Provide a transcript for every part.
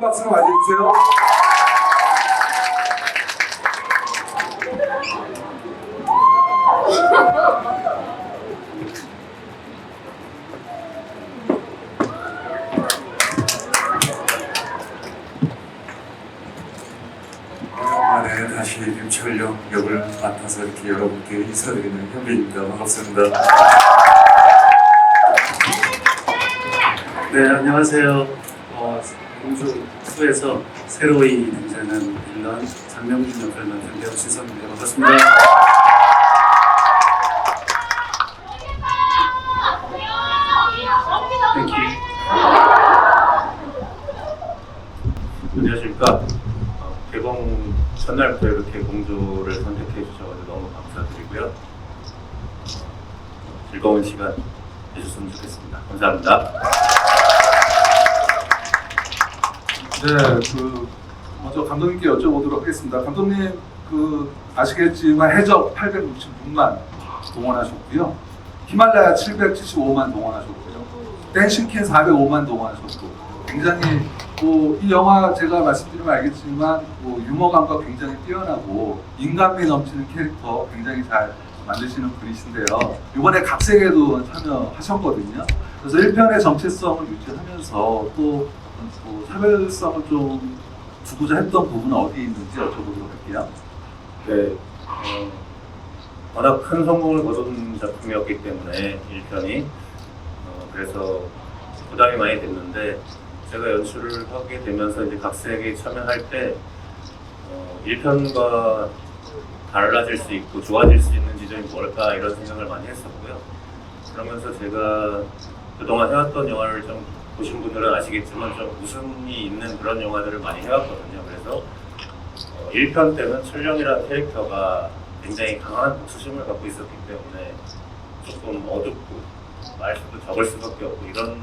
큰 박수로 맞이해주세요. 오랜만에 다시 김철령 역을 맡아서 이렇게 여러분께 인사드리는 현빈입니다. 반갑습니다. 네, 안녕하세요. 공주수에서 새로이 등장한 빌런 장명준 역을 맡은 배우 신성입니다. 반갑습니다. 땡큐. 안녕하십니까. 개봉 첫날부터 이렇게 공주를 선택해 주셔서 너무 감사드리고요. 즐거운 시간 해주셨으면 좋겠습니다. 감사합니다. 네, 먼저 감독님께 여쭤보도록 하겠습니다. 감독님, 아시겠지만 해적 866만 동원하셨고요. 히말라야 775만 동원하셨고요. 댄싱캔 405만 동원하셨고, 굉장히 이 영화 제가 말씀드리면 알겠지만 유머감과 굉장히 뛰어나고 인간미 넘치는 캐릭터 굉장히 잘 만드시는 분이신데요. 이번에 각색에도 참여하셨거든요. 그래서 1편의 정체성을 유지하면서 또 차별성을 좀 두고자 했던 부분은 어디 있는지 여쭤보도록 할게요. 네, 워낙 큰 성공을 거둔 작품이었기 때문에 1편이 그래서 부담이 많이 됐는데 제가 연출을 하게 되면서 이제 각색에 참여할 때 1편과 달라질 수 있고 좋아질 수 있는 지점이 뭘까 이런 생각을 많이 했었고요. 그러면서 제가 그동안 해왔던 영화를 좀 보신 분들은 아시겠지만 좀 웃음이 있는 그런 영화들을 많이 해왔거든요. 그래서 1편 때는 철령이라는 캐릭터가 굉장히 강한 복수심을 갖고 있었기 때문에 조금 어둡고 말수도 적을 수밖에 없고 이런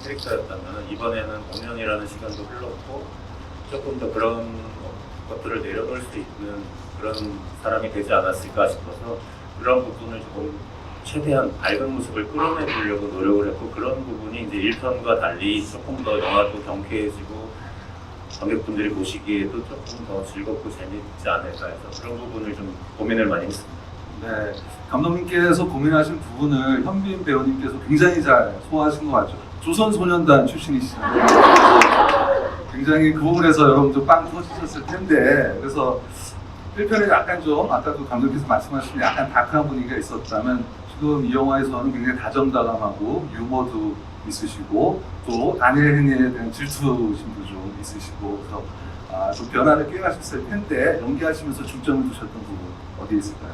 캐릭터였다면 이번에는 5년이라는 시간도 흘렀고 조금 더 그런 것들을 내려놓을 수 있는 그런 사람이 되지 않았을까 싶어서 그런 부분을 조금 최대한 밝은 모습을 끌어내보려고 노력을 했고 그런 부분이 이제 1편과 달리 조금 더 영화도 경쾌해지고 관객분들이 보시기에도 조금 더 즐겁고 재밌지 않을까 해서 그런 부분을 좀 고민을 많이 했습니다. 네, 감독님께서 고민하신 부분을 현빈 배우님께서 굉장히 잘 소화하신 것 같죠. 조선소년단 출신이시잖아요. 굉장히 그 부분에서 여러분들 빵 터지셨을 텐데 그래서 1편에 약간 좀 아까도 감독님께서 말씀하신 약간 다크한 분위기가 있었다면 지금 이 영화에서는 굉장히 다정다감하고 유머도 있으시고 또 다니엘 헤니에 대한 질투심도 좀 있으시고 그래서 좀 변화를 꾀하셨을 텐데 연기하시면서 중점을 두셨던 부분 어디에 있을까요?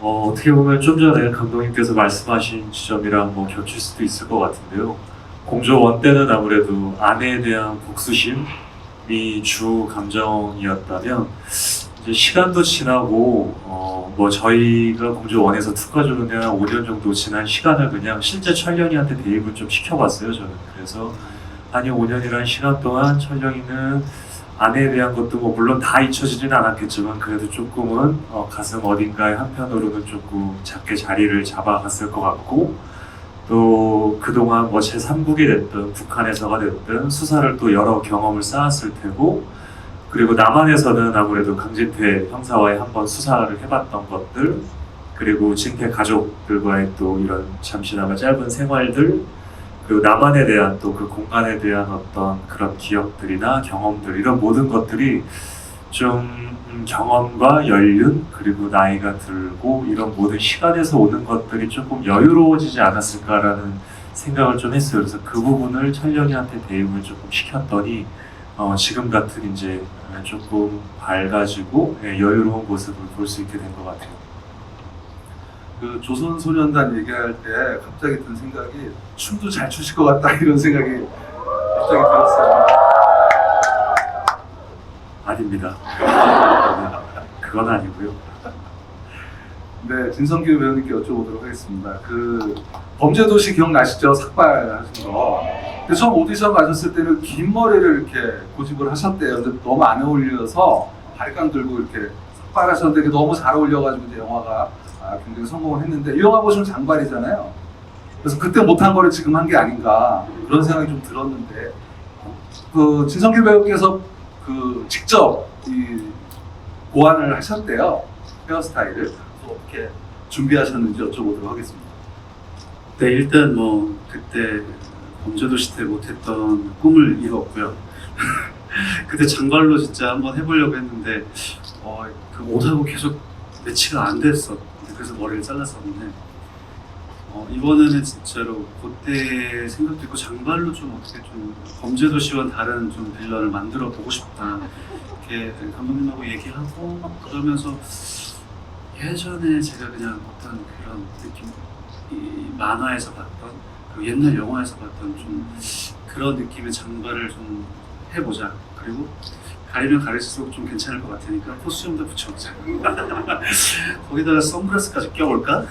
어떻게 보면 좀 전에 감독님께서 말씀하신 지점이랑 겹칠 수도 있을 것 같은데요. 공조 원 때는 아무래도 아내에 대한 복수심이 주 감정이었다면 이제 시간도 지나고 저희가 공조 원에서 2까지는 한 5년 정도 지난 시간을 그냥 실제 철령이한테 대입을 좀 시켜봤어요. 저는 그래서 한 5년이라는 시간 동안 철령이는 아내에 대한 것도 물론 다 잊혀지지는 않았겠지만 그래도 조금은 가슴 어딘가에 한편으로는 조금 작게 자리를 잡아갔을 것 같고 또 그동안 제3국이 됐든 북한에서가 됐든 수사를 또 여러 경험을 쌓았을 테고 그리고 남한에서는 아무래도 강진태 형사와의 한번 수사를 해봤던 것들 그리고 진태 가족들과의 또 이런 잠시나마 짧은 생활들 그리고 남한에 대한 또 그 공간에 대한 어떤 그런 기억들이나 경험들 이런 모든 것들이 좀 경험과 연륜 그리고 나이가 들고 이런 모든 시간에서 오는 것들이 조금 여유로워지지 않았을까라는 생각을 좀 했어요. 그래서 그 부분을 철령이한테 대입을 조금 시켰더니 지금 같은 이제 조금 밝아지고 여유로운 모습을 볼 수 있게 된 것 같아요. 그 조선소년단 얘기할 때 갑자기 든 생각이 춤도 잘 추실 것 같다 이런 생각이 갑자기 들었어요. 아닙니다. 그건 아니고요. 네, 진성규 배우님께 여쭤보도록 하겠습니다. 범죄도시 기억나시죠? 삭발하신 거. 근데 처음 오디션 가셨을 때는 긴 머리를 이렇게 고집을 하셨대요. 근데 너무 안 어울려서 바리깡 들고 이렇게 삭발하셨는데 너무 잘 어울려가지고 이제 영화가 굉장히 성공을 했는데 이 영화 보시면 장발이잖아요. 그래서 그때 못한 거를 지금 한 게 아닌가 그런 생각이 좀 들었는데 그 진성길 배우께서 그 직접 이 고안을 하셨대요. 헤어스타일을. 그래서 어떻게 준비하셨는지 여쭤보도록 하겠습니다. 네, 일단 뭐 그때 범죄도시 때 못했던 꿈을 이뤘고요. 그때 장발로 진짜 한번 해보려고 했는데 그 옷하고 계속 매치가 안 됐어. 그래서 머리를 잘랐었는데 이번에는 진짜로 그때 생각도 있고 장발로 좀 어떻게 좀 범죄도시와 다른 좀 빌런을 만들어 보고 싶다. 이렇게 감독님하고 얘기하고 그러면서 예전에 제가 그냥 어떤 그런 느낌, 이 만화에서 봤던 그 옛날 영화에서 봤던 좀 그런 느낌의 장발을 좀 해보자. 그리고 가리면 가릴수록 좀 괜찮을 것 같으니까 코스튬도 붙여보자. 거기다가 선글라스까지 껴볼까?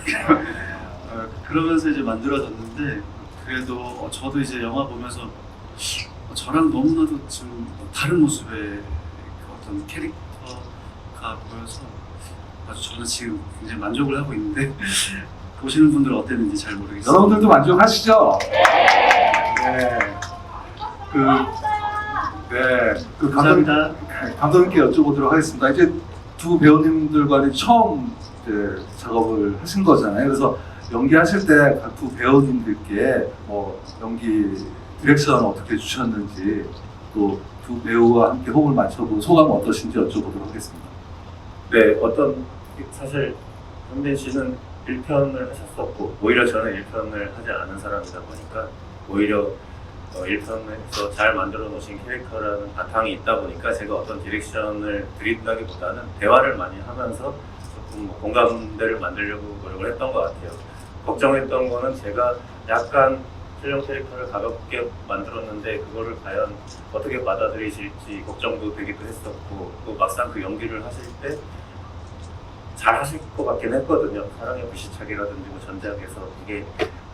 그러면서 이제 만들어졌는데 그래도 저도 이제 영화 보면서 저랑 너무나도 좀 다른 모습의 그 어떤 캐릭터가 보여서 아주 저는 지금 굉장히 만족을 하고 있는데 보시는 분들은 어땠는지 잘 모르겠어요. 여러분들도 만족하시죠? 네. 그 감사합니다. 감독님께 여쭤보도록 하겠습니다. 이제 두 배우님들과는 처음 이제 작업을 하신 거잖아요. 그래서 연기하실 때 각 두 배우님들께 뭐 연기 디렉션 어떻게 주셨는지 또 두 배우와 함께 호흡을 맞춰보고 소감 어떠신지 여쭤보도록 하겠습니다. 네, 사실 현빈 씨는 1편을 하셨었고 오히려 저는 1편을 하지 않은 사람이다 보니까 오히려 1편에서 잘 만들어 놓으신 캐릭터라는 바탕이 있다 보니까 제가 어떤 디렉션을 드린다기보다는 대화를 많이 하면서 조금 뭐 공감대를 만들려고 노력을 했던 것 같아요. 걱정했던 거는 제가 약간 필름 캐릭터를 가볍게 만들었는데 그거를 과연 어떻게 받아들이실지 걱정도 되기도 했었고 또 막상 그 연기를 하실 때 잘 하실 것 같긴 했거든요. 사랑의 불시착이라든지 뭐 전작에서 되게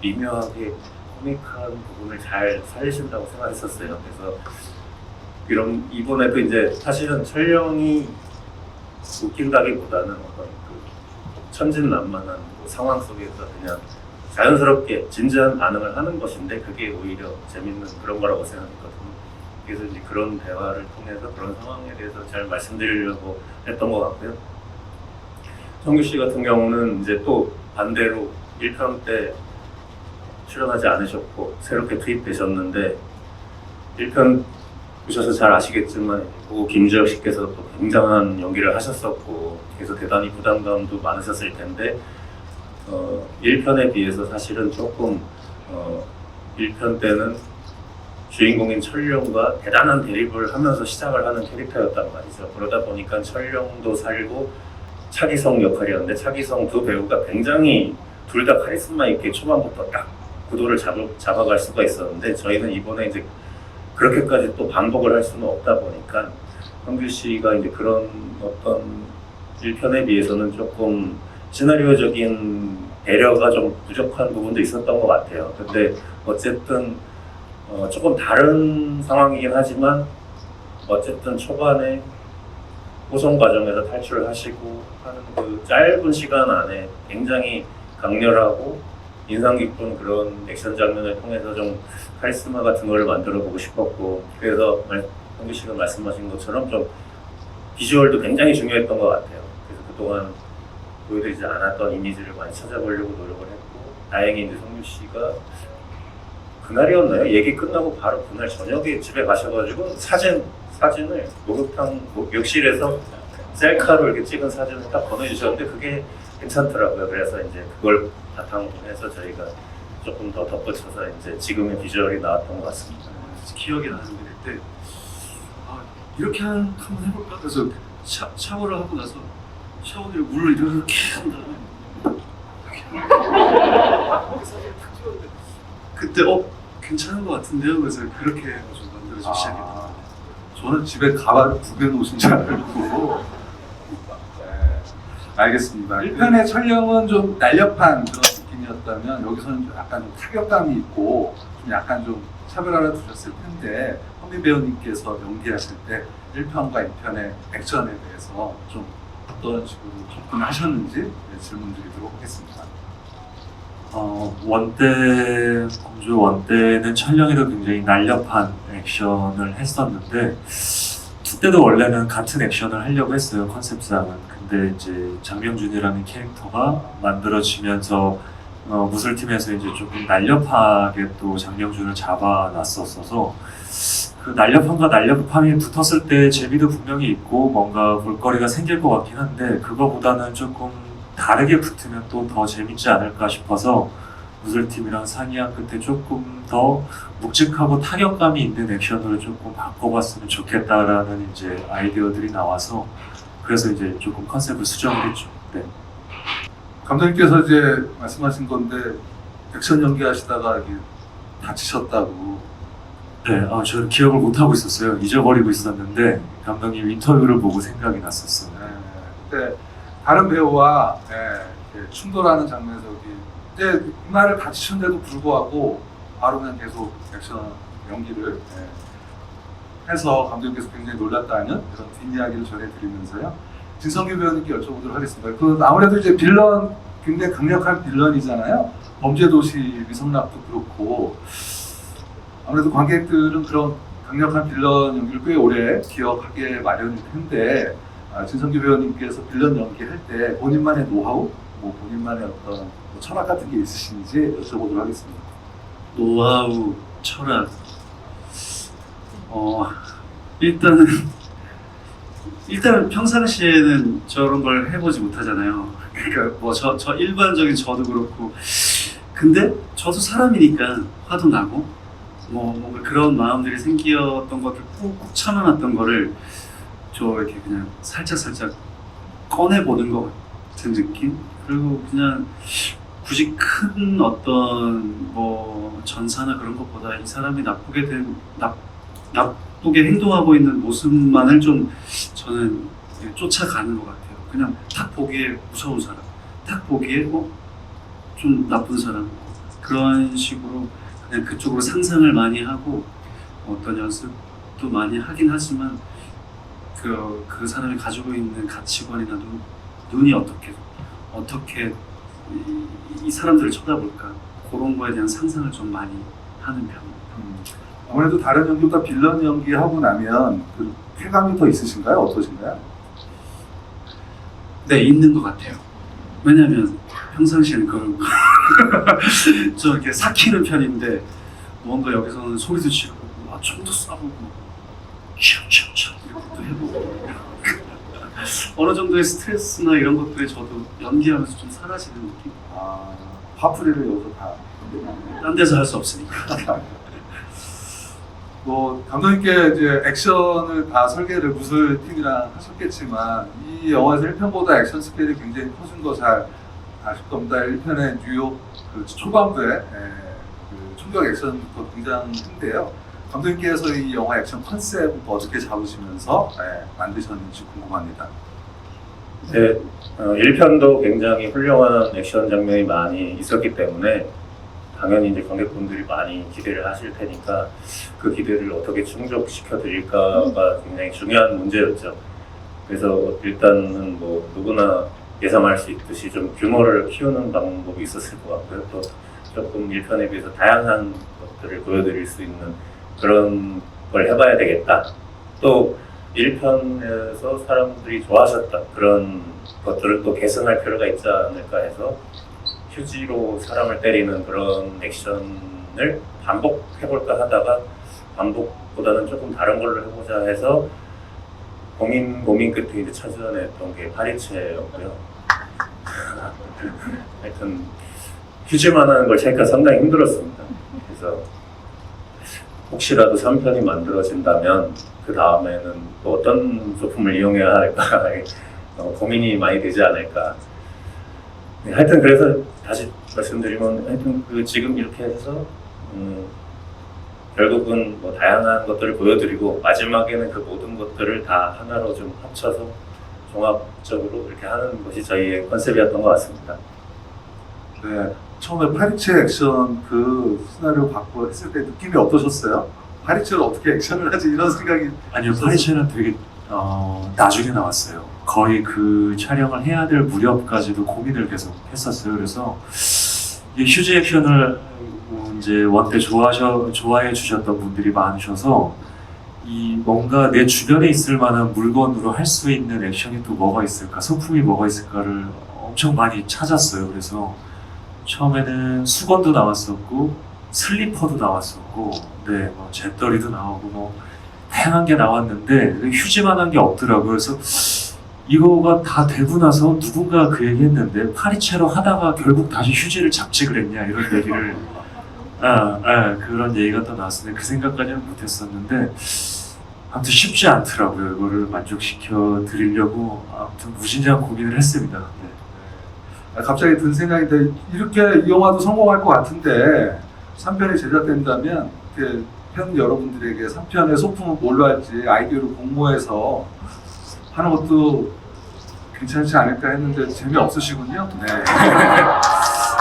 미묘하게 코믹한 부분을 잘 살리신다고 생각했었어요. 그래서 이번에도 이제 사실은 촬영이 웃긴다기보다는 어떤 그 천진난만한 그 상황 속에서 그냥 자연스럽게 진지한 반응을 하는 것인데 그게 오히려 재밌는 그런 거라고 생각했거든요. 그래서 이제 그런 대화를 통해서 그런 상황에 대해서 잘 말씀드리려고 했던 것 같고요. 성규 씨 같은 경우는 이제 또 반대로 1편 때 출연하지 않으셨고 새롭게 투입되셨는데 1편 보셔서 잘 아시겠지만 김주혁 씨께서 또 굉장한 연기를 하셨었고 그래서 대단히 부담감도 많으셨을 텐데 1편에 비해서 사실은 조금 1편 때는 주인공인 철룡과 대단한 대립을 하면서 시작을 하는 캐릭터였단 말이죠. 그러다 보니까 철룡도 살고 차기성 역할이었는데 차기성 두 배우가 굉장히 둘 다 카리스마 있게 초반부터 딱 구도를 잡아갈 수가 있었는데 저희는 이번에 이제 그렇게까지 또 반복을 할 수는 없다 보니까 성규 씨가 이제 그런 어떤 1편에 비해서는 조금 시나리오적인 배려가 좀 부족한 부분도 있었던 것 같아요. 근데 어쨌든 조금 다른 상황이긴 하지만 어쨌든 초반에 호송 과정에서 탈출을 하시고 하는 그 짧은 시간 안에 굉장히 강렬하고 인상 깊은 그런 액션 장면을 통해서 좀 카리스마 같은 거를 만들어 보고 싶었고 그래서 성규 씨가 말씀하신 것처럼 좀 비주얼도 굉장히 중요했던 것 같아요. 그래서 그동안 보여드리지 않았던 이미지를 많이 찾아보려고 노력을 했고 다행히 이제 성규 씨가 그날이었나요? 얘기 끝나고 바로 그날 저녁에 집에 가셔가지고 사진을 욕실에서 셀카로 이렇게 찍은 사진을 딱 보내주셨는데 그게 괜찮더라고요. 그래서 이제 그걸 바탕으로 해서 저희가 조금 더 덧붙여서 이제 지금의 비주얼이 나왔던 것 같습니다. 기억이 나는데 그때 이렇게 한번 해볼까? 그래서 샤워를 하고 나서 샤워기를 물을 이렇게 한 다음에 그때 괜찮은 것 같은데요? 그래서 그렇게 좀 만들어서 시작했다. 저는 집에 가발을 구겨 놓으신 줄 알고. 네, 알겠습니다. 1편의 촬영은 좀 날렵한 그런 느낌이었다면 여기서는 좀 약간 좀 타격감이 있고 좀 약간 좀 차별화를 두셨을 텐데 현빈 배우님께서 연기하실 때 1편과 2편의 액션에 대해서 좀 어떤 식으로 접근하셨는지 질문 드리도록 하겠습니다. 공조 원 때는 촬영에도 굉장히 날렵한 액션을 했었는데, 2 때도 원래는 같은 액션을 하려고 했어요, 컨셉상은. 근데 이제 장명준이라는 캐릭터가 만들어지면서 무술팀에서 이제 조금 날렵하게 또 장명준을 잡아놨었어서, 그 날렵함과 날렵함이 붙었을 때 재미도 분명히 있고 뭔가 볼거리가 생길 것 같긴 한데, 그거보다는 조금 다르게 붙으면 또 더 재밌지 않을까 싶어서 무술팀이랑 상의한 끝에 조금 더 묵직하고 타격감이 있는 액션으로 조금 바꿔봤으면 좋겠다라는 이제 아이디어들이 나와서, 그래서 이제 조금 컨셉을 수정을 했죠. 네. 감독님께서 이제 말씀하신 건데 액션 연기하시다가 이렇게 다치셨다고. 네, 저는 기억을 못 하고 있었어요. 잊어버리고 있었는데 감독님 인터뷰를 보고 생각이 났었어요. 그때 다른 배우와 이렇게 충돌하는 장면에서 이제 이마를 다치셨는데도 불구하고 바로 그냥 계속 액션 연기를 해서 감독님께서 굉장히 놀랐다는 그런 뒷이야기를 전해드리면서요. 진성규 배우님께 여쭤보도록 하겠습니다. 그 아무래도 이제 빌런, 굉장히 강력한 빌런이잖아요. 범죄도시 위성락도 그렇고, 아무래도 관객들은 그런 강력한 빌런 연기를 꽤 오래 기억하게 마련일 텐데, 진성규 배우님께서 빌런 연기할 때 본인만의 노하우, 본인만의 어떤 철학 같은 게 있으신지 여쭤보도록 하겠습니다. 노하우, 철학. 일단은 평상시에는 저런 걸 해보지 못하잖아요. 그러니까 뭐 저 일반적인 저도 그렇고, 근데 저도 사람이니까 화도 나고 뭔가 그런 마음들이 생겼던 것들 꾹꾹 참아놨던 거를 이렇게 그냥 살짝 꺼내보는 것 같은 느낌? 그리고 그냥 굳이 큰 어떤 전사나 그런 것보다 이 사람이 나쁘게 행동하고 있는 모습만을 좀 저는 쫓아가는 것 같아요. 그냥 딱 보기에 무서운 사람, 딱 보기에 좀 나쁜 사람, 그런 식으로 그냥 그쪽으로 상상을 많이 하고 어떤 연습도 많이 하긴 하지만 그 사람이 가지고 있는 가치관이나 눈이 어떻게 이 사람들을 쳐다볼까, 그런 거에 대한 상상을 좀 많이 하는 편입니다. 아무래도 다른 연기보다 빌런 연기하고 나면 그 쾌감이 더 있으신가요? 어떠신가요? 네, 있는 것 같아요. 왜냐면 평상시에는 그런 저 이렇게 삭히는 편인데, 뭔가 여기서는 소리도 지르고 총도 쏴보고 촥촥촥 이렇게 또 해보고 어느 정도의 스트레스나 이런 것들이 저도 연기하면서 좀 사라지는 느낌? 화풀이를 여기서 다. 딴 데서 할 수 없으니까. 감독님께 이제 액션을 다 설계를 무술팀이랑 하셨겠지만, 이 영화에서 1편보다 액션 스케일이 굉장히 커진 거 잘 아실 겁니다. 1편의 뉴욕 그 초반부에 그 총격 액션부터 등장했는데요. 감독님께서 이 영화 액션 컨셉을 어떻게 잡으시면서 만드셨는지 궁금합니다. 네, 1편도 굉장히 훌륭한 액션 장면이 많이 있었기 때문에 당연히 이제 관객분들이 많이 기대를 하실 테니까 그 기대를 어떻게 충족시켜 드릴까가 굉장히 중요한 문제였죠. 그래서 일단은 누구나 예상할 수 있듯이 좀 규모를 키우는 방법이 있었을 것 같고요. 또 조금 1편에 비해서 다양한 것들을 보여드릴 수 있는 그런 걸 해봐야 되겠다. 또 1편에서 사람들이 좋아하셨다. 그런 것들을 또 계승할 필요가 있지 않을까 해서 휴지로 사람을 때리는 그런 액션을 반복해볼까 하다가 반복보다는 조금 다른 걸로 해보자 해서 고민 끝에 이제 찾아냈던 게 파리채였고요. 하여튼 휴지만 하는 걸 찾기가 상당히 힘들었습니다. 그래서 혹시라도 3편이 만들어진다면 그 다음에는 또 어떤 소품을 이용해야 할까 고민이 많이 되지 않을까. 네, 하여튼 그래서 다시 말씀드리면 하여튼 지금 이렇게 해서 결국은 다양한 것들을 보여드리고 마지막에는 그 모든 것들을 다 하나로 좀 합쳐서 종합적으로 이렇게 하는 것이 저희의 컨셉이었던 것 같습니다. 네, 처음에 파리채 액션 그 시나리오 받고 했을 때 느낌이 어떠셨어요? 파리채를 어떻게 액션을 하지 이런 생각이. 아니요, 파리채는 되게 나중에 나왔어요. 거의 그 촬영을 해야 될 무렵까지도 고민을 계속 했었어요. 그래서 이 휴지 액션을 이제 원때 좋아해 주셨던 분들이 많으셔서 이 뭔가 내 주변에 있을 만한 물건으로 할 수 있는 액션이 또 뭐가 있을까, 소품이 뭐가 있을까를 엄청 많이 찾았어요. 그래서 처음에는 수건도 나왔었고 슬리퍼도 나왔었고, 네, 뭐 잿더리도 나오고 뭐 다양한 게 나왔는데 휴지만한 게 없더라고요. 그래서 이거가 다 되고 나서 누군가 그 얘기 했는데 파리채로 하다가 결국 다시 휴지를 잡지 그랬냐 이런 얘기를 그런 얘기가 또 나왔는데 그 생각까지는 못했었는데 아무튼 쉽지 않더라고요. 이거를 만족시켜 드리려고 아무튼 무진장 고민을 했습니다. 네. 갑자기 든 생각인데 이렇게 이 영화도 성공할 것 같은데 3편이 제작된다면 팬 여러분들에게 3편의 소품을 뭘로 할지 아이디어를 공모해서 하는 것도 괜찮지 않을까 했는데 재미없으시군요. 네.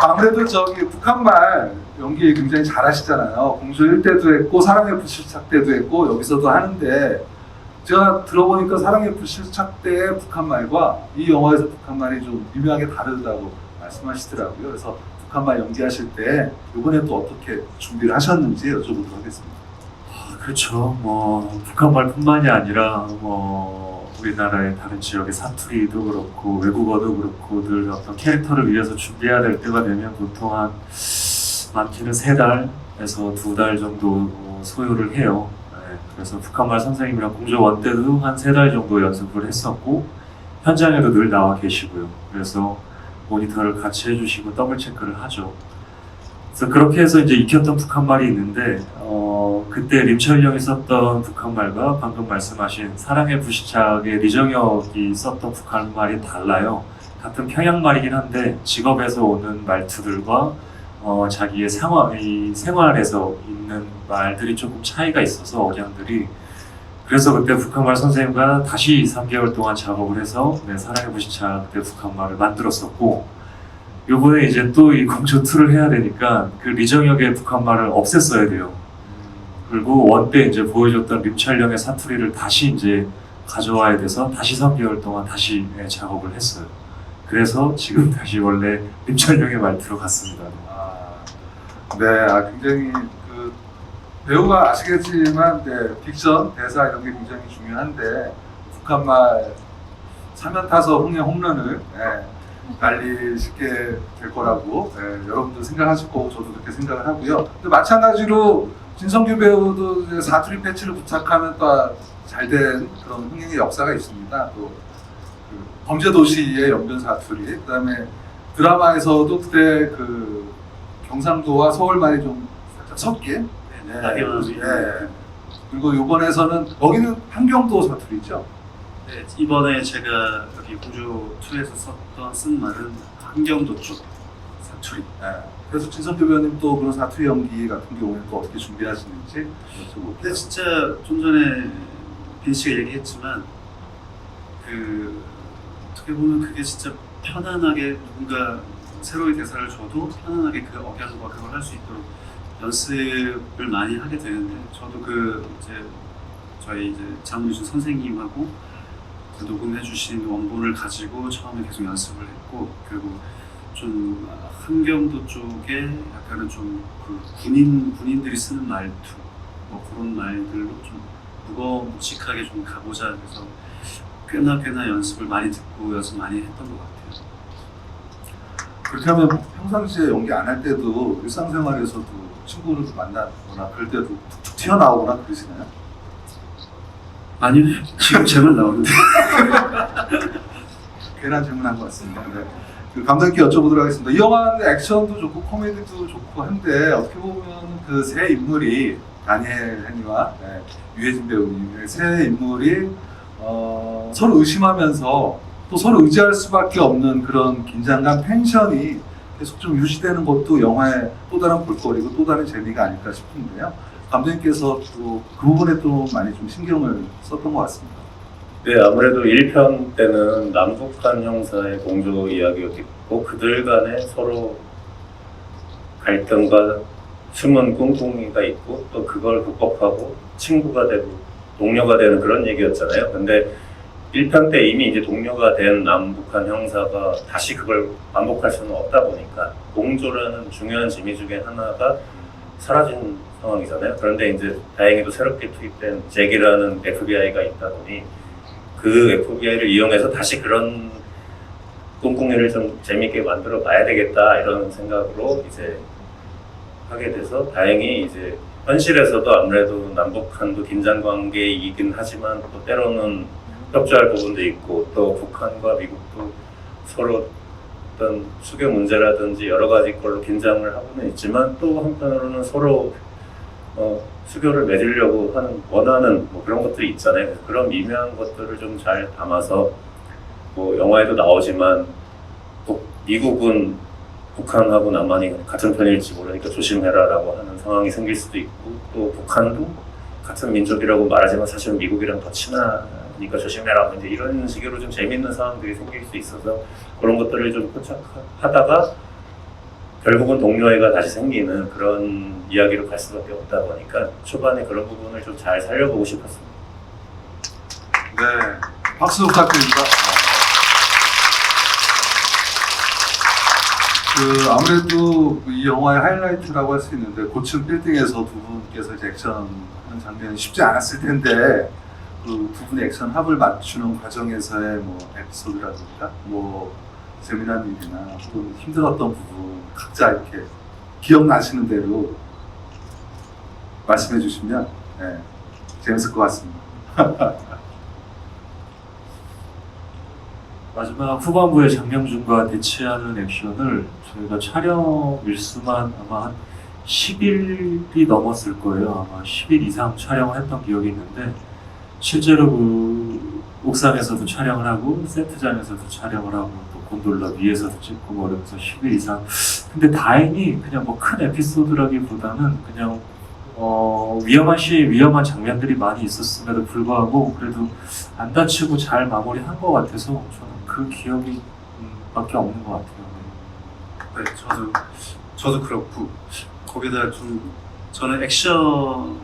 아무래도 저기 북한말 연기 굉장히 잘하시잖아요. 공조 1때도 했고 사랑의 불시착 때도 했고 여기서도 하는데 제가 들어보니까 사랑의 불시착 때의 북한말과 이 영화에서 북한말이 좀 미묘하게 다르다고 말씀하시더라고요. 그래서 북한말 연기하실 때 이번에 또 어떻게 준비를 하셨는지 여쭤보도록 하겠습니다. 그렇죠. 뭐 북한말뿐만이 아니라 뭐 우리나라의 다른 지역의 사투리도 그렇고 외국어도 그렇고 늘 어떤 캐릭터를 위해서 준비해야 될 때가 되면 보통 한 많게는 3달에서 2달 정도 소요를 해요. 네, 그래서 북한말 선생님이랑 공조 원 때도 한 3달 정도 연습을 했었고 현장에도 늘 나와 계시고요. 그래서 모니터를 같이 해주시고 더블 체크를 하죠. 그래서 그렇게 해서 이제 익혔던 북한말이 있는데 그때 림철령이 썼던 북한말과 방금 말씀하신 사랑의 불시착의 리정혁이 썼던 북한말이 달라요. 같은 평양말이긴 한데 직업에서 오는 말투들과 자기의 생활에서 있는 말들이 조금 차이가 있어서 억양들이. 그래서 그때 북한말 선생님과 다시 3개월 동안 작업을 해서 사랑의 불시착 때 북한말을 만들었었고, 요번에 이제 또 이 공조 2를 해야 되니까 그 리정혁의 북한말을 없앴어야 돼요. 그리고 원 때 이제 보여줬던 림철령의 사투리를 다시 이제 가져와야 돼서 다시 3개월 동안 다시 작업을 했어요. 그래서 지금 다시 원래 림철령의 말투로 갔습니다. 네, 굉장히 배우가 아시겠지만 딕션, 대사 이런 게 굉장히 중요한데 북한말 사면 타서 홈런을 빨리 쉽게 될 거라고 여러분도 생각하실 거고 저도 그렇게 생각을 하고요. 근데 마찬가지로 진성규 배우도 사투리 패치를 부착하면 또 잘 된 그런 흥행의 역사가 있습니다. 또 범죄도시의 연변 사투리, 그다음에 드라마에서도 그때 경상도와 서울말이 좀 살짝 섞인. 그리고 이번에서는 거기는 한경도 사투리죠. 네, 이번에 제가 여기 공조 2에서 쓴 말은 한경도 쪽 사투리. 그래서 진성규 배우님 또 그런 사투리 연기 같은 경우에 또 어떻게 준비하시는지 여쭤볼게요. 근데 진짜 좀 전에 빈 씨가 얘기했지만 어떻게 보면 그게 진짜 편안하게 누군가 새로운 대사를 줘도 편안하게 그 억양과 그걸 할 수 있도록 연습을 많이 하게 되는데, 저도 저희 장문준 선생님하고 녹음해 주신 원본을 가지고 처음에 계속 연습을 했고, 그리고 좀 한경도 쪽에 약간은 좀 군인들이 쓰는 말투 뭐 그런 말들로 좀 묵직하게 좀 가보자 해서 꽤나 연습을 많이 듣고 연습 많이 했던 것 같아요. 그렇게 하면 평상시에 연기 안 할 때도 일상생활에서도 친구를 만나거나 그럴 때도 툭툭 튀어나오거나 그러시나요? 아니요, 지금 제만 나오는데. 괜한 질문한 것 같습니다. 감독님께 여쭤보도록 하겠습니다. 이 영화는 액션도 좋고 코미디도 좋고 한데 어떻게 보면 그 세 인물이 다니엘 헨리와 유해진 배우님의 세 인물이 서로 의심하면서 또 서로 의지할 수밖에 없는 그런 긴장감, 텐션이 계속 좀 유지되는 것도 영화의 또 다른 볼거리고 또 다른 재미가 아닐까 싶은데요. 감독님께서 또 그 부분에 또 많이 좀 신경을 썼던 것 같습니다. 네, 아무래도 1편 때는 남북한 형사의 공조 이야기였고 그들 간에 서로 갈등과 숨은 꿍꿍이가 있고 또 그걸 극복하고 친구가 되고 동료가 되는 그런 얘기였잖아요. 근데 1편 때 이미 이제 동료가 된 남북한 형사가 다시 그걸 반복할 수는 없다 보니까 공조라는 중요한 재미 중에 하나가 사라진 상황이잖아요. 그런데 이제 다행히도 새롭게 투입된 잭이라는 FBI가 있다 보니 그 FBI를 이용해서 다시 그런 꿍꿍이를 좀 재밌게 만들어 봐야 되겠다 이런 생각으로 이제 하게 돼서 다행히 이제 현실에서도 아무래도 남북한도 긴장 관계이긴 하지만 또 때로는 협조할 부분도 있고 또 북한과 미국도 서로 어떤 수교 문제라든지 여러 가지 걸로 긴장을 하고는 있지만 또 한편으로는 서로 수교를 맺으려고 하는 원하는 뭐 그런 것들이 있잖아요. 그래서 그런 미묘한 것들을 좀 잘 담아서 뭐 영화에도 나오지만 미국은 북한하고 남한이 같은 편일지 모르니까 조심해라라고 하는 상황이 생길 수도 있고 또 북한도 같은 민족이라고 말하지만 사실은 미국이랑 더 친하니까 조심해라 이제 이런 식으로 좀 재밌는 상황들이 생길 수 있어서 그런 것들을 좀 포착하다가 결국은 동료애가 다시 생기는 그런 이야기로 갈 수밖에 없다 보니까 초반에 그런 부분을 좀 잘 살려보고 싶었습니다. 네, 박수 부탁드립니다. 아무래도 이 영화의 하이라이트라고 할 수 있는데 고층 빌딩에서 두 분께서 이제 액션하는 장면이 쉽지 않았을 텐데 그 두 분의 액션 합을 맞추는 과정에서의 뭐 에피소드라든가 뭐 재미난 일이나 혹은 힘들었던 부분 각자 이렇게 기억나시는 대로 말씀해 주시면 네, 재밌을 것 같습니다. 마지막 후반부에 장명준과 대치하는 액션을 저희가 촬영 일수만 아마 한 10일이 넘었을 거예요. 아마 10일 이상 촬영을 했던 기억이 있는데 실제로 그 옥상에서도 촬영을 하고 세트장에서도 촬영을 하고 또 곤돌라 위에서도 찍고 뭐 이러면서 10일 이상. 근데 다행히 그냥 뭐 큰 에피소드라기보다는 그냥 위험한 장면들이 많이 있었음에도 불구하고 그래도 안 다치고 잘 마무리한 것 같아서 저는 그 기억이 밖에 없는 것 같아요. 네, 저도 그렇고 거기다 좀 저는 액션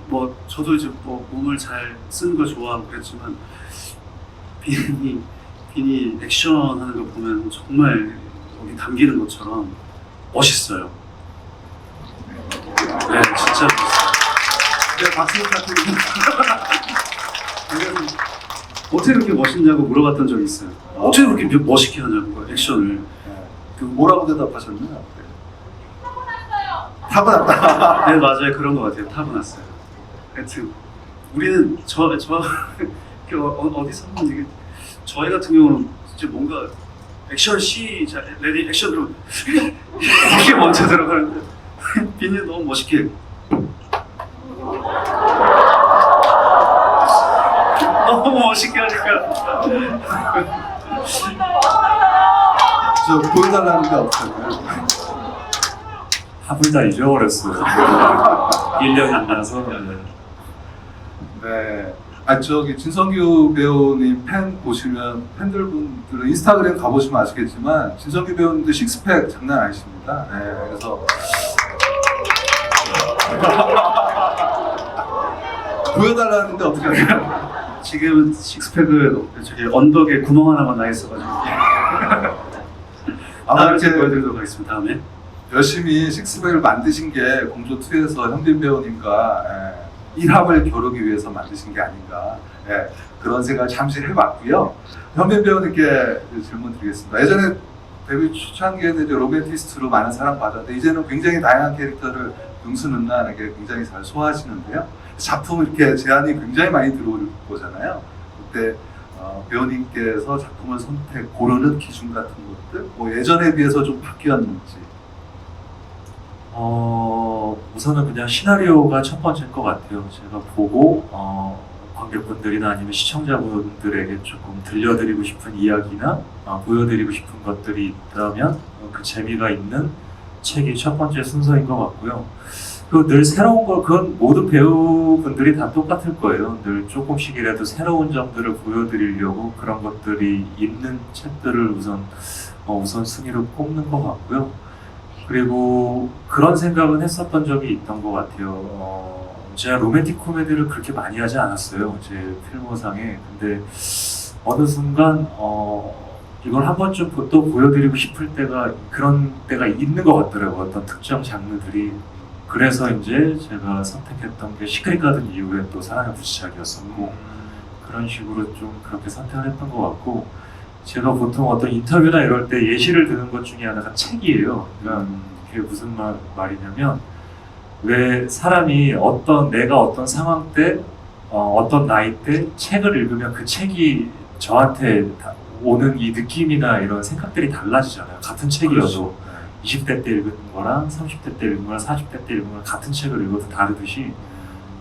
뭐 저도 이제 뭐 몸을 잘 쓰는 걸 좋아하고 그랬지만 빈이 액션 하는 거 보면 정말 여기 담기는 것처럼 멋있어요. 네, 진짜 멋있어요. 네, 박수 부탁드립니다. 어떻게 그렇게 멋있냐고 물어봤던 적이 있어요. 어떻게 그렇게 멋있게 하냐고 액션을. 그 뭐라고 대답하셨나요? 타고났다. 네 맞아요 그런 것 같아요. 타고났어요. 하여튼 우리는 어디서 한번 이게 저희 같은 경우는 진짜 뭔가 액션 시작 레디 액션 그러면 이렇게 먼저 들어가는데 빈이 너무 멋있게 너무 멋있게 하니까 저 보여달라는 게 없었나요? 합을 다 잊어버렸어요. 1년이 지나서. 네. 저기 진성규 배우님 팬 보시면 팬들분들은 인스타그램 가보시면 아시겠지만 진성규 배우님도 식스팩 장난 아니십니다. 네. 그래서 보여달라는데 어떻게 하세요? 지금은 식스팩을 저기 언덕에 구멍 하나만 나 있어가지고 아마 다음에 이렇게 보여드리도록 하겠습니다. 다음에 열심히 식스팩을 만드신 게 공조2에서 현빈 배우님과 일합을 겨루기 위해서 만드신 게 아닌가 그런 생각을 잠시 해봤고요. 현빈 배우님께 질문 드리겠습니다. 예전에 데뷔 초창기에는 이제 로맨티스트로 많은 사랑받았는데 이제는 굉장히 다양한 캐릭터를 능수능란하게 굉장히 잘 소화하시는데요. 작품 이렇게 제안이 굉장히 많이 들어올 거잖아요. 그때 배우님께서 작품을 고르는 기준 같은 것들 뭐 예전에 비해서 좀 바뀌었는지. 우선은 그냥 시나리오가 첫 번째인 것 같아요. 제가 보고 관객분들이나 아니면 시청자분들에게 조금 들려드리고 싶은 이야기나 보여드리고 싶은 것들이 있다면 그 재미가 있는 책이 첫 번째 순서인 것 같고요. 그리고 늘 새로운 걸, 그건 모든 배우분들이 다 똑같을 거예요. 늘 조금씩이라도 새로운 점들을 보여드리려고 그런 것들이 있는 책들을 우선 순위로 꼽는 것 같고요. 그리고 그런 생각은 했었던 적이 있던 것 같아요. 제가 로맨틱 코미디를 그렇게 많이 하지 않았어요. 제 필모상에. 근데 어느 순간 이걸 한 번쯤 또 보여드리고 싶을 때가 그런 때가 있는 것 같더라고요. 어떤 특정 장르들이. 그래서 이제 제가 선택했던 게 시크릿 가든 이후에 또 사랑의 부시작이었었고 그런 식으로 좀 그렇게 선택을 했던 것 같고 제가 보통 어떤 인터뷰나 이럴 때 예시를 드는 것 중에 하나가 책이에요. 그러니까 그게 무슨 말이냐면 왜 사람이 내가 어떤 상황 때 어떤 나이 때 책을 읽으면 그 책이 저한테 오는 이 느낌이나 이런 생각들이 달라지잖아요. 같은 책이어도 그렇죠. 20대 때 읽은 거랑 30대 때 읽은 거랑 40대 때 읽은 거랑 같은 책을 읽어도 다르듯이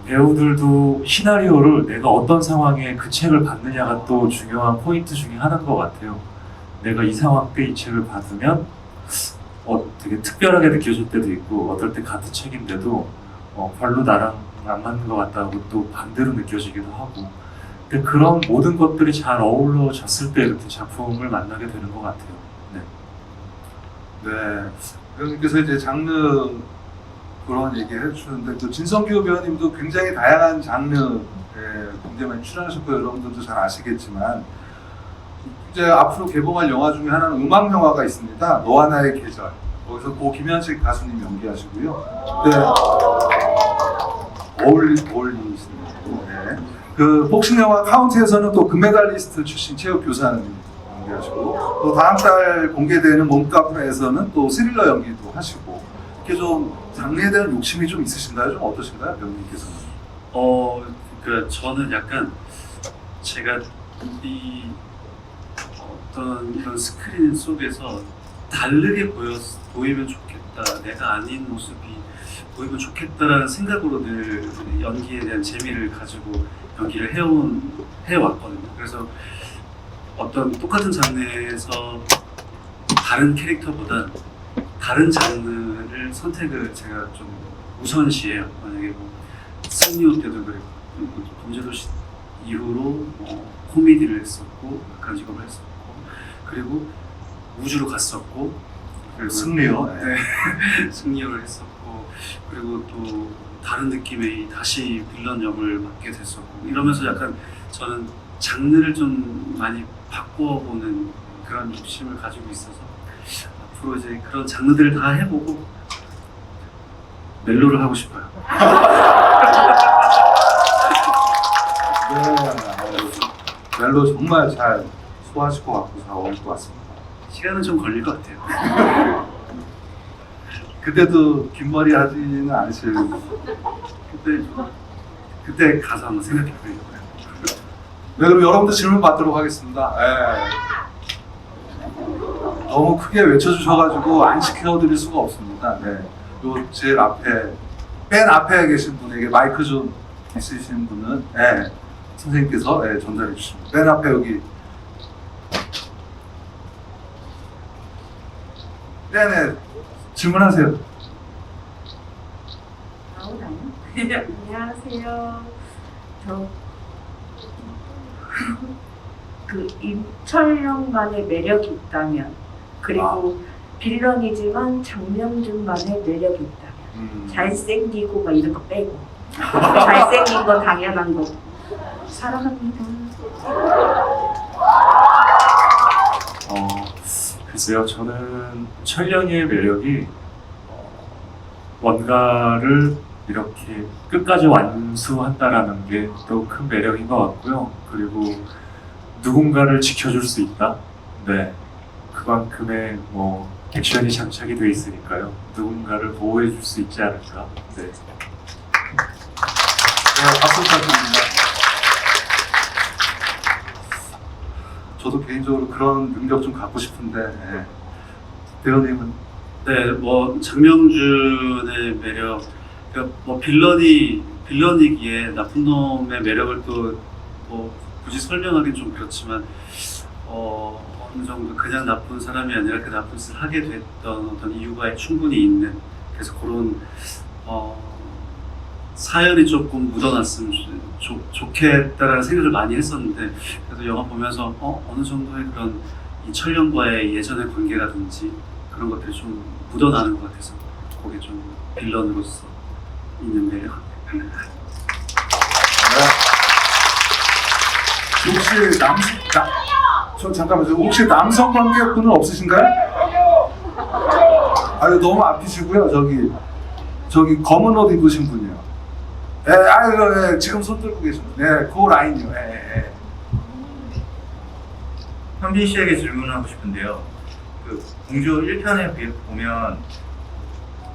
배우들도 시나리오를 내가 어떤 상황에 그 책을 받느냐가 또 중요한 포인트 중에 하나인 것 같아요. 내가 이 상황 때 이 책을 받으면 되게 특별하게 느껴질 때도 있고 어떨 때 같은 책인데도 별로 나랑 안 맞는 것 같다고 또 반대로 느껴지기도 하고 근데 그런 모든 것들이 잘 어우러졌을 때 이렇게 작품을 만나게 되는 것 같아요. 네. 네. 배우님께서 이제 장르 그런 얘기 해주셨는데 또 진성규 배우님도 굉장히 다양한 장르에 굉장히 많이 출연하셨고 여러분들도 잘 아시겠지만 이제 앞으로 개봉할 영화 중에 하나는 음악 영화가 있습니다. 너와 나의 계절. 거기서 고 김현식 가수님 연기하시고요. 네. 어울리시네요. 네. 그 복싱 영화 카운트에서는 또 금메달리스트 출신 체육 교사님 연기하시고 또 다음 달 공개되는 몸카페에서는 또 스릴러 연기도 하시고 이렇게 좀 장르에 대한 욕심이 좀 있으신가요? 좀 어떠신가요, 배우님께서는? 그 저는 약간 제가 이 어떤 이런 스크린 속에서 다르게 보이면 좋겠다. 내가 아닌 모습이 보이면 좋겠다라는 생각으로 늘 연기에 대한 재미를 가지고 연기를 해왔거든요. 그래서 어떤 똑같은 장르에서 다른 캐릭터보다 다른 장르를 선택을 제가 좀 우선시해요. 만약에 뭐 승리호 때도 그랬고 범죄도시 이후로 코미디를 했었고 약간 직업을 했었고 그리고 우주로 갔었고 그리고 승리호? 네. 승리호를 했었고 그리고 또 다른 느낌의 다시 빌런 역을 맡게 됐었고 이러면서 약간 저는 장르를 좀 많이 바꿔보는 그런 욕심을 가지고 있어서 앞으로 이제 그런 장르들을 다 해보고 멜로를 하고 싶어요. 네, 멜로 정말 잘 소화하실 것 같고 잘 어울릴 것 같습니다. 시간은 좀 걸릴 것 같아요. 그때도 긴 머리 하지는 않으실. 그때 가서 한번 생각해 보려고요. 네, 그럼 여러분들 질문 받도록 하겠습니다. 네. 너무 크게 외쳐주셔가지고 안 시켜드릴 수가 없습니다. 네. 요 제일 앞에 맨 앞에 계신 분에게 마이크 좀 있으신 분은 네, 선생님께서 네, 전달해 주십니다. 맨 앞에 여기. 네네 질문하세요. 나오나요? 안녕하세요. 저 그 임철영만의 매력이 있다면 그리고 빌런이지만 장명준만의 매력이 있다면 잘생기고 막 이런 거 빼고 잘생긴 거 당연한 거 사랑합니다. 글쎄요, 저는 철령이의 매력이 뭔가를 이렇게 끝까지 완수한다라는 게 또 큰 매력인 것 같고요. 그리고 누군가를 지켜줄 수 있다. 네, 그만큼의 뭐 액션이 장착이 돼 있으니까요. 누군가를 보호해줄 수 있지 않을까. 네. 네, 박수 부탁드립니다. 저도 개인적으로 그런 능력 좀 갖고 싶은데 네. 배우님은 네, 뭐 장명준의 매력, 그러니까 뭐 빌런이기에 나쁜 놈의 매력을 또 뭐 굳이 설명하기는 좀 그렇지만 어느 정도 그냥 나쁜 사람이 아니라 그 나쁜 짓을 하게 됐던 어떤 이유가 충분히 있는 그래서 그런 사연이 조금 묻어났으면 좋겠다라는 생각을 많이 했었는데 그래도 영화 보면서 어느 정도의 그런 이 철령과의 예전의 관계라든지 그런 것들이 좀 묻어나는 것 같아서 그게 좀 빌런으로서 있는 매력. 네. 혹시 저 잠깐만요. 혹시 남성 관계분은 없으신가요? 아유 너무 앞이시고요. 저기 검은 옷 입으신 분이요. 예, 아유, 예, 지금 손 들고 계십니다. 네, 그 라인이요. 예. 현빈 씨에게 질문을 하고 싶은데요. 그 공조 1편에 보면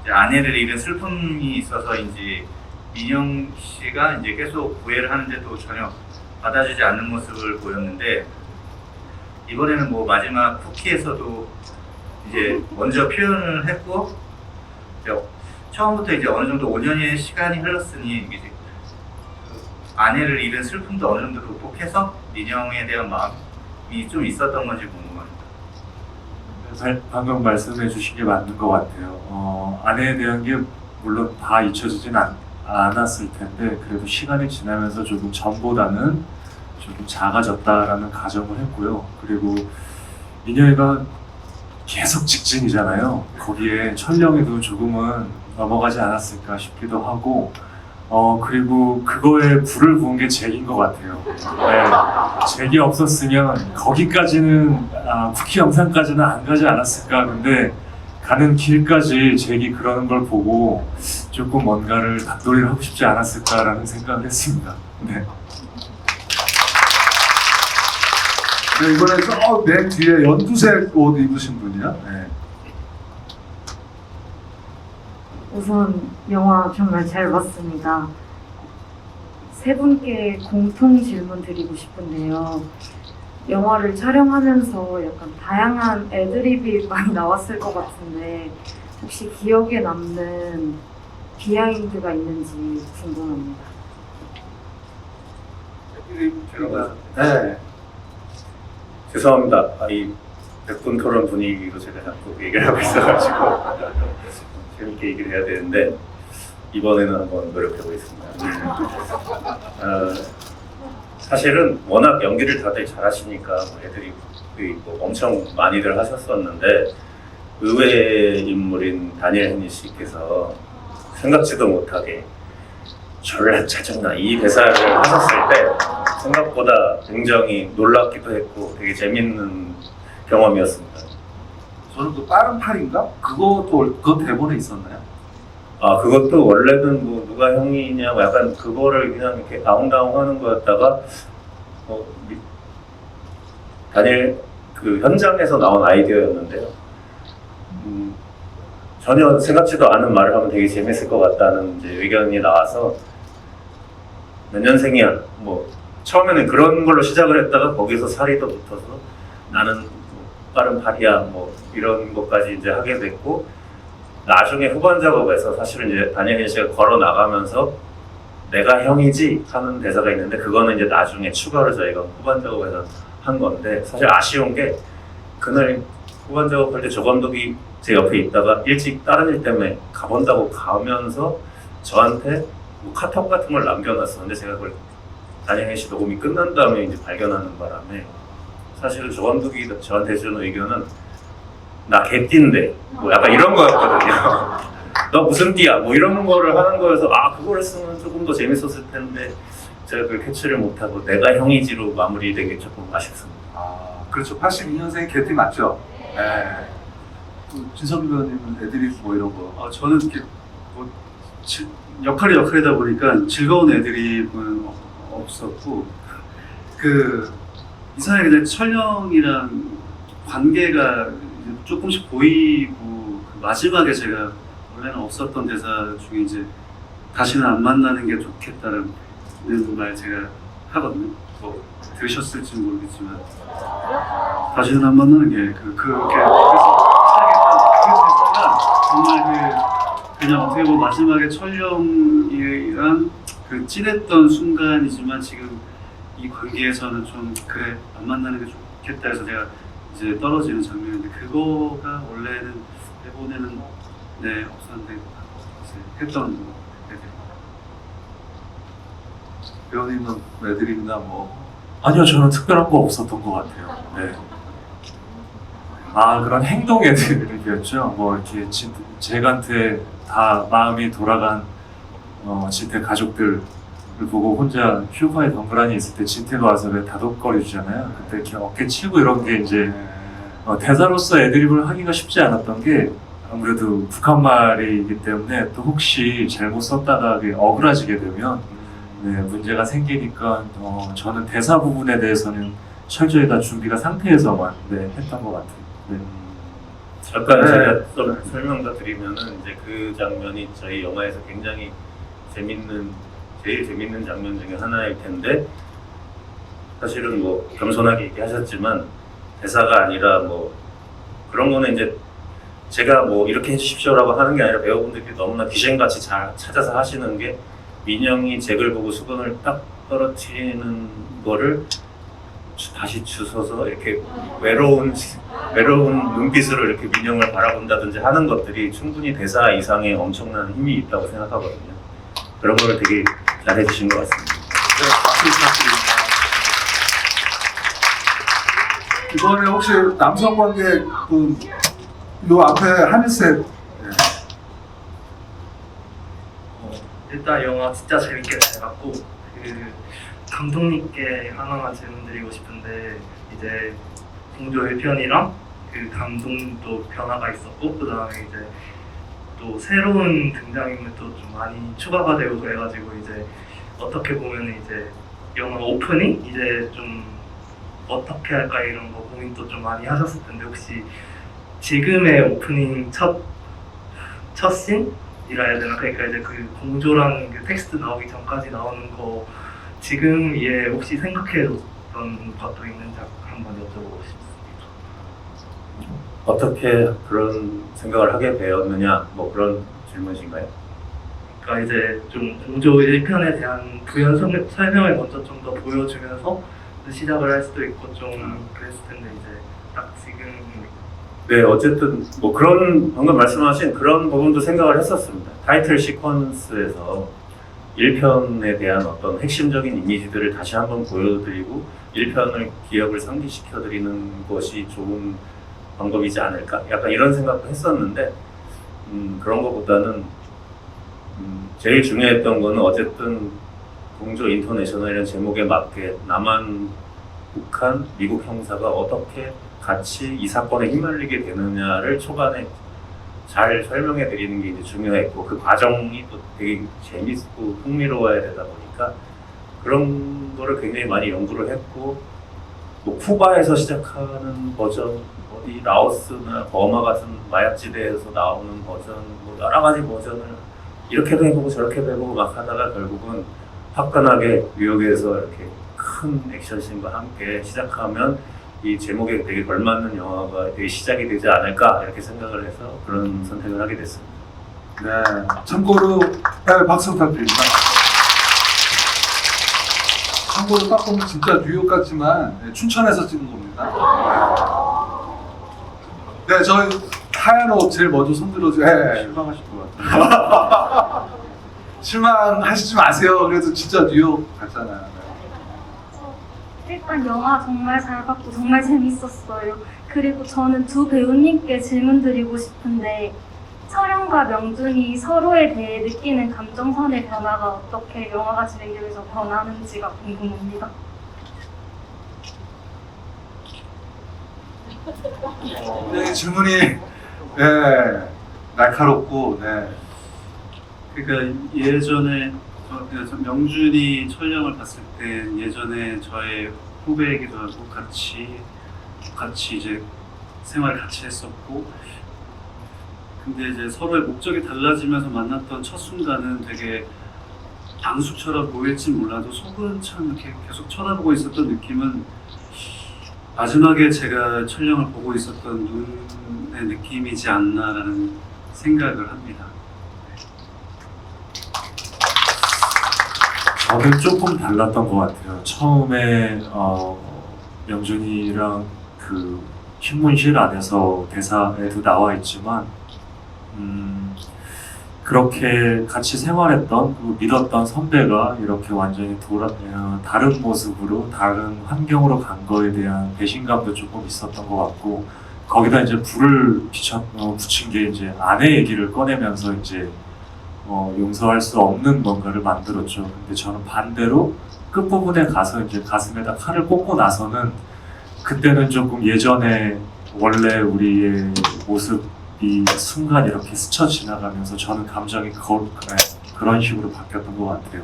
이제 아내를 잃은 슬픔이 있어서인지 민영 씨가 이제 계속 구애를 하는데도 전혀 받아주지 않는 모습을 보였는데 이번에는 뭐 마지막 쿠키에서도 이제 먼저 표현을 했고 이제 처음부터 이제 어느 정도 5년의 시간이 흘렀으니 이제 그 아내를 잃은 슬픔도 어느 정도 극복해서 민영에 대한 마음이 좀 있었던 건지 궁금합니다. 방금 말씀해 주신 게 맞는 것 같아요. 아내에 대한 게 물론 다 잊혀지진 않았을 텐데 그래도 시간이 지나면서 조금 전보다는 조금 작아졌다라는 가정을 했고요. 그리고 민영이가 계속 직진이잖아요. 거기에 철령이도 조금은 넘어가지 않았을까 싶기도 하고 그리고 그거에 불을 부은 게 잭인 것 같아요. 네, 잭이 없었으면 거기까지는 쿠키 영상까지는 안 가지 않았을까. 근데 가는 길까지 잭이 그러는 걸 보고 조금 뭔가를 닭도리를 하고 싶지 않았을까라는 생각을 했습니다. 네. 네, 이번에 맨 뒤에 연두색 옷 입으신 분이요. 네. 우선 영화 정말 잘 봤습니다. 세 분께 공통 질문 드리고 싶은데요. 영화를 촬영하면서 약간 다양한 애드립이 많이 나왔을 것 같은데 혹시 기억에 남는 비하인드가 있는지 궁금합니다. 네. 죄송합니다. 이 백분 토론 분위기로 제가 자꾸 얘기를 하고 있어가지고 재밌게 얘기를 해야 되는데 이번에는 한번 노력해 보겠습니다. 사실은 워낙 연기를 다들 잘하시니까 뭐 애들이 뭐 엄청 많이들 하셨었는데 의외의 인물인 다니엘 헨리 씨께서 생각지도 못하게 졸라 짜증나 이 대사를 하셨을 때 생각보다 굉장히 놀랍기도 했고 되게 재밌는 경험이었습니다. 저는 그 빠른 팔인가? 그거 대본에 있었나요? 그것도 원래는 뭐 누가 형이냐 뭐 약간 그거를 그냥 이렇게 아웅다웅 하는 거였다가 다니엘 그 현장에서 나온 아이디어였는데요. 전혀 생각지도 않은 말을 하면 되게 재밌을 것 같다는 이제 의견이 나와서 몇 년생이야 뭐 처음에는 그런 걸로 시작을 했다가 거기서 살이 더 붙어서 나는 빠른 팔이야 뭐 이런 것까지 이제 하게 됐고 나중에 후반 작업에서 사실은 이제 다니엘 씨가 걸어 나가면서 내가 형이지 하는 대사가 있는데 그거는 이제 나중에 추가로 저희가 후반 작업에서 한 건데 사실 아쉬운 게 그날 후반 작업할 때 조 감독이 제 옆에 있다가 일찍 다른 일 때문에 가본다고 가면서 저한테 뭐 카톡 같은 걸 남겨놨었는데 제가 그걸 다니엘 씨 녹음이 끝난 다음에 이제 발견하는 바람에 사실은 조 감독이 저한테 준 의견은 나 개띠인데 뭐 약간 이런 거였거든요. 너 무슨 띠야? 뭐 이런 거를 하는 거여서 그걸 했으면 조금 더 재밌었을 텐데 제가 그걸 캐치를 못하고 내가 형이지로 마무리된 게 조금 아쉽습니다. 그렇죠. 82년생 개띠 맞죠? 네. 진석이 배우님은 애드립 뭐 이런 거. 저는 이렇게 뭐 역할이다 보니까 즐거운 애드립은 없었고 이상하게 그냥 철령이랑 관계가 조금씩 보이고 마지막에 제가 원래는 없었던 대사 중에 이제 다시는 안 만나는 게 좋겠다는 말 제가 하거든요. 뭐 들으셨을지 모르겠지만 다시는 안 만나는 게 그래서 그 대사가 정말 그냥 어떻게 보면 마지막에 철령이랑 그 찐했던 순간이지만 지금 이 관계에서는 좀 그래 안 만나는 게 좋겠다 해서 제가 이제 떨어지는 장면인데 그거가 원래는 대본에는 없었는데 이제 했던 배우님은 애드립이나 뭐. 아니요, 저는 특별한 거 없었던 것 같아요. 네. 그런 행동 애드립이었죠. 뭐 이렇게 잭한테 다 마음이 돌아간 지태 가족들 보고 혼자 휴가에 덩그러니 있을 때 진태가 와서 왜 다독거려 주잖아요. 그때 이렇게 어깨 치고 이런 게 이제 대사로서 애드립을 하기가 쉽지 않았던 게 아무래도 북한말이기 때문에 또 혹시 잘못 썼다가 그게 억울해지게 되면 문제가 생기니까 저는 대사 부분에 대해서는 철저히 다 준비가 상태에서만 했던 것 같아요. 네. 잠깐 네. 제가 좀 설명 더 드리면은 이제 그 장면이 저희 영화에서 굉장히 제일 재밌는 장면 중에 하나일 텐데 사실은 뭐 겸손하게 얘기하셨지만 대사가 아니라 뭐 그런 거는 이제 제가 뭐 이렇게 해주십시오라고 하는 게 아니라 배우분들끼리 너무나 귀신같이 잘 찾아서 하시는 게 민영이 잭을 보고 수건을 딱 떨어뜨리는 거를 다시 주워서 이렇게 외로운 눈빛으로 이렇게 민영을 바라본다든지 하는 것들이 충분히 대사 이상의 엄청난 힘이 있다고 생각하거든요. 그런 걸 되게 잘 해주신 것 같습니다. 네, 박수 부탁드립니다. 이번에 혹시 남성 관객분 요 앞에 하늘색 일단 영화 진짜 재밌게 잘 봤고 감독님께 하나만 질문드리고 싶은데 이제 공조 1편이랑 그 감동도 변화가 있었고 그 다음에 이제 또 새로운 등장인물도 좀 많이 추가가 되고 그래가지고 이제 어떻게 보면 이제 영화 오프닝 이제 좀 어떻게 할까 이런 거 고민도 좀 많이 하셨을 텐데 혹시 지금의 오프닝 첫 씬이라 해야 되나? 그러니까 이제 그 공조라는 그 텍스트 나오기 전까지 나오는 거 지금 얘 혹시 생각해뒀던 것도 있는지 한번 여쭤보고 싶습니다. 어떻게 그런 생각을 하게 되었느냐 뭐 그런 질문이신가요? 그러니까 이제 좀 공조 1편에 대한 부연 설명을 먼저 좀 더 보여주면서 시작을 할 수도 있고 좀 그랬을 텐데 이제 딱 지금 네, 어쨌든 뭐 그런 방금 말씀하신 그런 부분도 생각을 했었습니다. 타이틀 시퀀스에서 1편에 대한 어떤 핵심적인 이미지들을 다시 한번 보여드리고 1편을 기억을 상기시켜드리는 것이 좋은 방법이지 않을까? 약간 이런 생각도 했었는데 그런 것보다는 제일 중요했던 거는 어쨌든 공조 인터내셔널이라는 제목에 맞게 남한, 북한, 미국 형사가 어떻게 같이 이 사건에 휘말리게 되느냐를 초반에 잘 설명해 드리는 게 이제 중요했고 그 과정이 또 되게 재밌고 흥미로워야 되다 보니까 그런 거를 굉장히 많이 연구를 했고 뭐 쿠바에서 시작하는 버전, 어디 라오스나 버마 같은 마약지대에서 나오는 버전, 뭐 여러 가지 버전을 이렇게도 해보고 저렇게도 해보고 막 하다가 결국은 화끈하게 뉴욕에서 이렇게 큰 액션씬과 함께 시작하면 이 제목에 되게 걸맞는 영화가 되게 시작이 되지 않을까 이렇게 생각을 해서 그런 선택을 하게 됐습니다. 네, 참고로 박수 부탁드립니다. 참고로 딱 보면 진짜 뉴욕 같지만 춘천에서 찍은 겁니다. 네, 저희 하얀 옷 제일 먼저 손들어주세요. 네. 실망하실 것 같아요. 실망하시지 마세요. 그래도 진짜 뉴욕 같잖아요. 일단 영화 정말 잘 봤고 정말 재밌었어요. 그리고 저는 두 배우님께 질문 드리고 싶은데 철영과 명준이 서로에 대해 느끼는 감정선의 변화가 어떻게 영화가 진행되면서 변하는지가 궁금합니다. 굉장히 질문이 날카롭고 그러니까 예전에 명준이 촬영을 봤을 때 예전에 저의 후배이기도 하고 같이 이제 생활을 같이 했었고 근데 이제 서로의 목적이 달라지면서 만났던 첫 순간은 되게 방수처럼 보일지 몰라도 속은 참 이렇게 계속 쳐다보고 있었던 느낌은 마지막에 제가 촬영을 보고 있었던 눈의 느낌이지 않나라는 생각을 합니다. 저는 조금 달랐던 것 같아요. 처음에 명준이랑 그 신문실 안에서 대사에도 나와 있지만 그렇게 같이 생활했던 그 믿었던 선배가 이렇게 완전히 다른 모습으로 다른 환경으로 간 거에 대한 배신감도 조금 있었던 것 같고 거기다 이제 불을 붙인 게 이제 아내 얘기를 꺼내면서 이제 용서할 수 없는 뭔가를 만들었죠. 근데 저는 반대로 끝부분에 가서 이제 가슴에다 칼을 꽂고 나서는 그때는 조금 예전에 원래 우리의 모습이 순간 이렇게 스쳐 지나가면서 저는 감정이 그런 식으로 바뀌었던 것 같아요.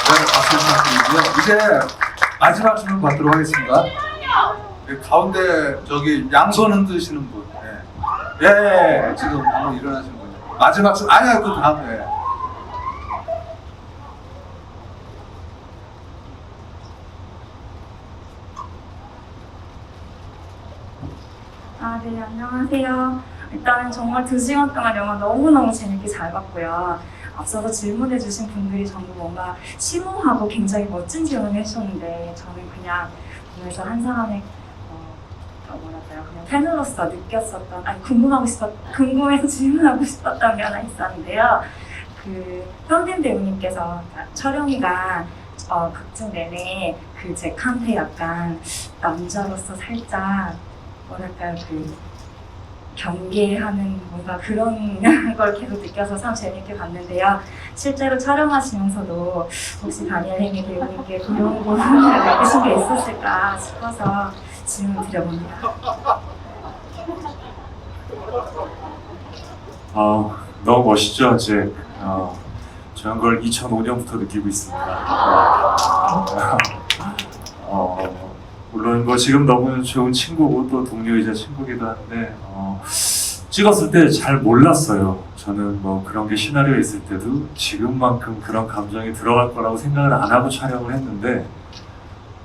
네, 박수 부탁드리고요. 이제 마지막 질문 받도록 하겠습니다. 네, 가운데 저기 양손 흔드시는 분. 네. 예, 지금 한번 일어나신 분. 마지막 질문. 아니야, 그 다음에. 네, 안녕하세요. 일단은 정말 2시간 동안 영화 너무너무 재밌게 잘 봤고요. 앞서서 질문해주신 분들이 전부 뭔가 심오하고 굉장히 멋진 질문을 해주셨는데 저는 그냥 보면서 한 사람의 뭐랄까요, 그냥 팬으로서 느꼈었던, 궁금해서 질문하고 싶었던 게 하나 있었는데요. 그 현빈 배우님께서 철영이가 극중 내내 그 잭한테 약간 남자로서 살짝 뭐랄까요, 그 경계하는 뭔가 그런 걸 계속 느껴서 참 재밌게 봤는데요. 실제로 촬영하시면서도 혹시 다니엘 헤미 배우님께 그런 부분을 느끼신 게 있었을까 싶어서 질문 드려봅니다. 너무 멋있죠, 잭. 저는 그걸 2005년부터 느끼고 있습니다. 물론 뭐 지금 너무 좋은 친구고 또 동료이자 친구기도 한데 찍었을 때 잘 몰랐어요. 저는 뭐 그런 게 시나리오에 있을 때도 지금만큼 그런 감정이 들어갈 거라고 생각을 안 하고 촬영을 했는데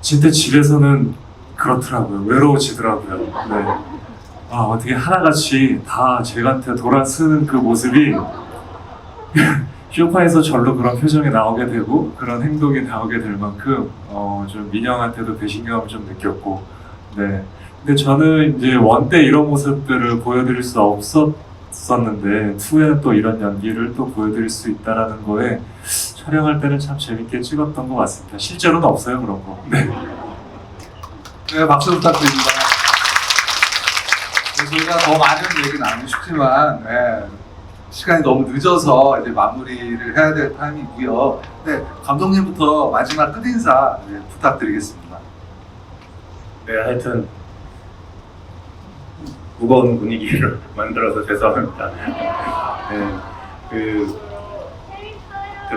진짜 집에서는 그렇더라고요. 외로워지더라고요. 네. 어떻게 하나같이 다 잭한테 돌아서는 그 모습이 쇼파에서 절로 그런 표정이 나오게 되고 그런 행동이 나오게 될 만큼 좀 민영한테도 배신감을 좀 느꼈고, 네. 근데 저는 이제 원 때 이런 모습들을 보여드릴 수 없었는데 2에는 또 이런 연기를 또 보여드릴 수 있다라는 거에 촬영할 때는 참 재밌게 찍었던 것 같습니다. 실제로는 없어요, 그런 거. 네. 네, 박수 부탁드립니다. 저희가 더 많은 얘기 나누고 싶지만, 네. 시간이 너무 늦어서 이제 마무리를 해야 될 타임이고요. 네, 감독님부터 마지막 끝인사 부탁드리겠습니다. 네, 하여튼 무거운 분위기를 만들어서 죄송합니다. 네,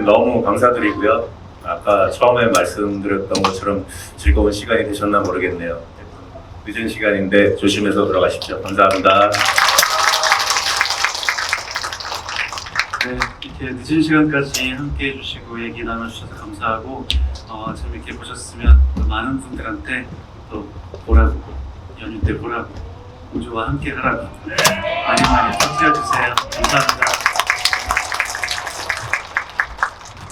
너무 감사드리고요. 아까 처음에 말씀드렸던 것처럼 즐거운 시간이 되셨나 모르겠네요. 늦은 시간인데 조심해서 돌아가십시오. 감사합니다. 네, 이렇게 늦은 시간까지 함께 해주시고 얘기 나눠주셔서 감사하고 재밌게 보셨으면 또 많은 분들한테 또 보라고, 연휴 때 보라고, 공주와 함께 하라고 많이 터뜨려주세요. 감사합니다.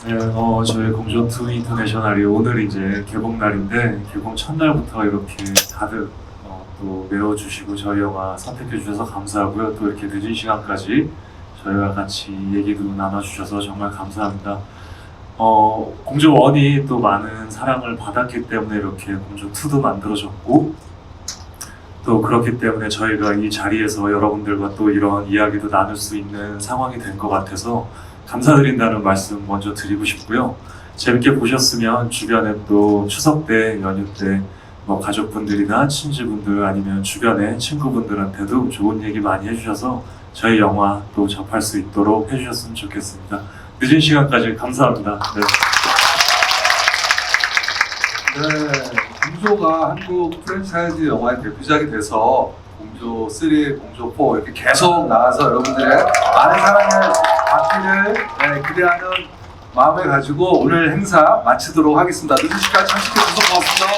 네, 저희 공조2 인터내셔널이 오늘 이제 개봉 날인데 개봉 첫날부터 이렇게 가득 또 메워주시고 저희 영화 선택해 주셔서 감사하고요. 또 이렇게 늦은 시간까지 저희와 같이 얘기도 나눠주셔서 정말 감사합니다. 공조1이 또 많은 사랑을 받았기 때문에 이렇게 공조2도 만들어졌고 또 그렇기 때문에 저희가 이 자리에서 여러분들과 또 이런 이야기도 나눌 수 있는 상황이 된 것 같아서 감사드린다는 말씀 먼저 드리고 싶고요. 재밌게 보셨으면 주변에 또 추석 때, 연휴 때 뭐 가족분들이나 친지분들 아니면 주변의 친구분들한테도 좋은 얘기 많이 해주셔서 저희 영화 또 접할 수 있도록 해주셨으면 좋겠습니다. 늦은 시간까지 감사합니다. 네, 공조가 한국 프랜차이즈 영화의 데뷔작이 돼서 공조 3, 공조 4 이렇게 계속 나와서 여러분들의 많은 사랑을 받기를 기대하는 마음을 가지고 오늘 행사 마치도록 하겠습니다. 늦은 시간 참석해 주셔서 고맙습니다.